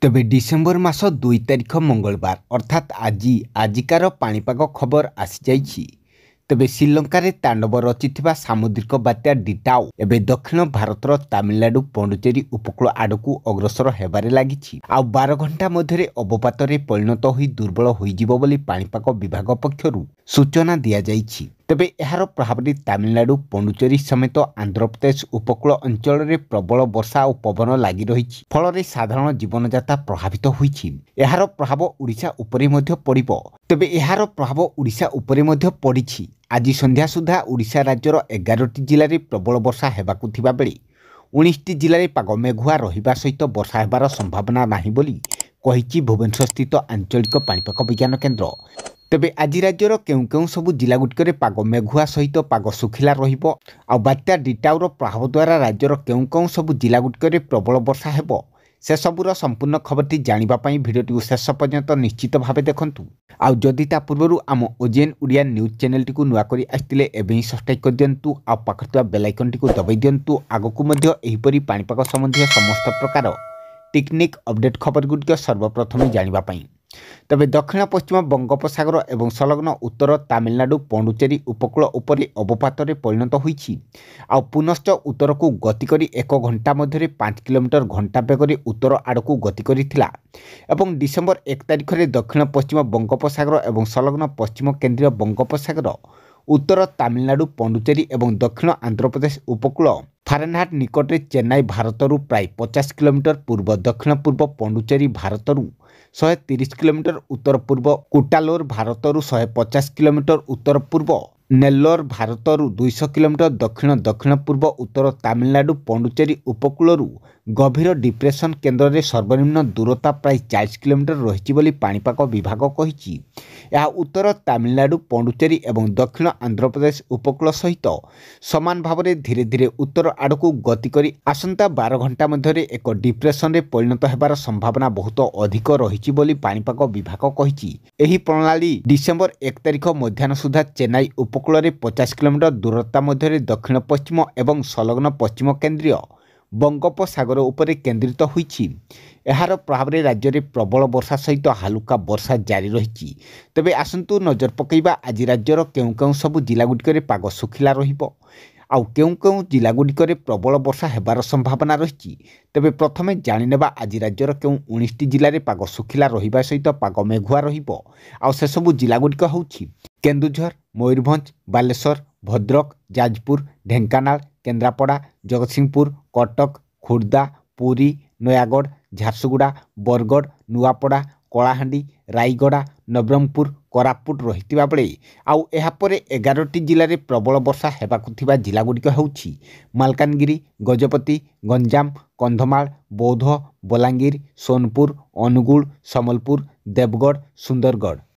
तेबे डिसेम्बर मास 2 तारिख मंगलवार अर्थात आजिकार पाणीपाग खबर आसी जाइछि। तेबे श्रीलंकार तांडव रचिथिबा सामुद्रिक बात्या डिटाओ एबे दक्षिण भारतर तामिलनाडु पौंडुचेरी उपकूल आड़कू अग्रसर हेबारे लागिछि। आउ 12 घंटा मध्यरे अवपातरे परिणत होई दुर्बल होइजिबो बोली पाणीपाग विभाग पक्षरु सूचना दिया जाइछि। तेबे एहार प्रभावरे तामिलनाडु पौंडुचेरी समेत आंध्र प्रदेश उपकूल अंचल में प्रबल वर्षा और पवन लगी रही फल साधारण जीवनजाता प्रभावित होइछि। एहार प्रभाव ओडिशा उपरे मध्य पड़िबो। तेबे एहार प्रभाव ओडिशा उपरे मध्य पड़िछि। आज संध्या सुधा ओडिशा राज्यर 11टी जिले में प्रबल वर्षा हेबाकु थिबा बेले 19टी जिले में पाग मेघुआ रहिबा सहित वर्षा हेबार संभावना नाही बोली कहिछि भुवनेश्वर स्थित आंचलिक पाणीपाग विज्ञान केन्द्र। तेबे आज राज्यर केउ केउ सबु जिलागुड़िकरे पाग मेघुआ सहित पाग सुखिला रहिबो। आ बात्या डिटाउर प्रभाव द्वारा राज्यर केउ केउ सबु जिलागुड़िकरे प्रबल वर्षा हेबो से सबुर संपूर्ण खबरटी जानिबा पई भिडियोटी शेष पर्यंत निश्चित भावे देखंतु। आउ जदि ता पूर्वरु आम ओजेएन ओडिया न्यूज चैनल टी को नुआ करी आस्तिले एबे ही सब्सक्राइब कर दियंतु। आ पाखतुआ बेल आइकन टी को दबाई दियंतु। आगकु मध्य एहिपरि पाणीपाग संबंधी समस्त प्रकार टेक्निक अपडेट खबर गुडिक सर्वप्रथमे जानिबा पई। तबे दक्षिण पश्चिम बंगोपसागर एवं संलग्न उत्तर तामिलनाडु पौंडुचेरी उपकूल उपरे अवपातरे परिणत होइछि। आ पुनश्च उत्तर को गति करी 1 घंटा मध्यरे 5 किलोमीटर घंटा बेगरे उत्तर आड़कू गति करिथिला एवं डिसेम्बर 1 तारिख रे दक्षिण पश्चिम बंगोपसागर एवं संलग्न पश्चिम केंद्रीय बंगोपसागर उत्तर तामिलनाडु पौंडुचेरी एवं दक्षिण आंध्र प्रदेश उपकूल फारेनहाइट निकटरे चेन्नई भारतरू प्राय 50 किलोमीटर पूर्व दक्षिण पूर्व पौंडुचेरी भारतरू 130 किलोमीटर उत्तर पूर्व कुटालोर भारतरू 150 किलोमीटर उत्तर पूर्व नेल्लोर भारतरू 200 किलोमीटर दक्षिण दक्षिण पूर्व उत्तर तामिलनाडु पौंडुचेरी उपकूलरू गभीर डिप्रेशन केन्द्र में सर्वनिम्न दूरता प्राय 40 किलोमीटर रही बोली पाणीपाग विभाग कहिछि। यह उत्तर तामिलनाडु पौंडुचेरी एवं दक्षिण आंध्र प्रदेश उपकूल सहित समान भाव में धीरे धीरे उत्तर आड़कू गति करी आसंता 12 घंटा मध्यरे एक डिप्रेशन में परिणत हेबार संभावना बहुत अधिक रही बोली पाणीपाग विभाग कहिछि। एही प्रणाली डिसेम्बर 1 तारिख मध्याह्न सुधा चेन्नई उपकूल में 50 किलोमीटर दूरता मध्यरे दक्षिण पश्चिम एवं संलग्न पश्चिम केंद्रीय बंगोपसागर उपरे केन्द्रित होइछि। एहार प्रभाव रे राज्य में प्रबल वर्षा सहित हालुका वर्षा जारी रही। तेबे आसंतु नजर पकईबा आज राज्यर केउ केउ सबु जिलागुड़िकरे पाग सुखिला रहिबो आउ केउ केउ जिलागुड़िकरे प्रबल वर्षा हेबार संभावना रही। तेबे प्रथमे जानिनेबा आज राज्यर केउ 19टी जिले में पाग सुखिला रहिबा सहित पाग मेघुआ रहिबो। आउ से सबु जिलागुड़िक होउछि केन्दुझर, मयूरभंज, बालेश्वर, भद्रक, जाजपुर, ढेंकानाल, केन्द्रापड़ा, जगतसिंहपुर, कटक, खुर्दा, पुरी, नयागढ़, झारसुगुड़ा, बरगढ़, नुआपड़ा, कलाहांडी, रायगड़ा, नवरंगपुर, कोरापुट रहितिबा बेले आउ एहा परे 11टी जिले में प्रबल वर्षा हेबाकु थिबा जिलागुड़िक हेउछि मालकानगिरी, गजपति, गंजाम, कंधमाल, बौद्ध, बलांगीर, सोनपुर, अनुगुल, समलपुर, देवगढ़, सुंदरगढ़।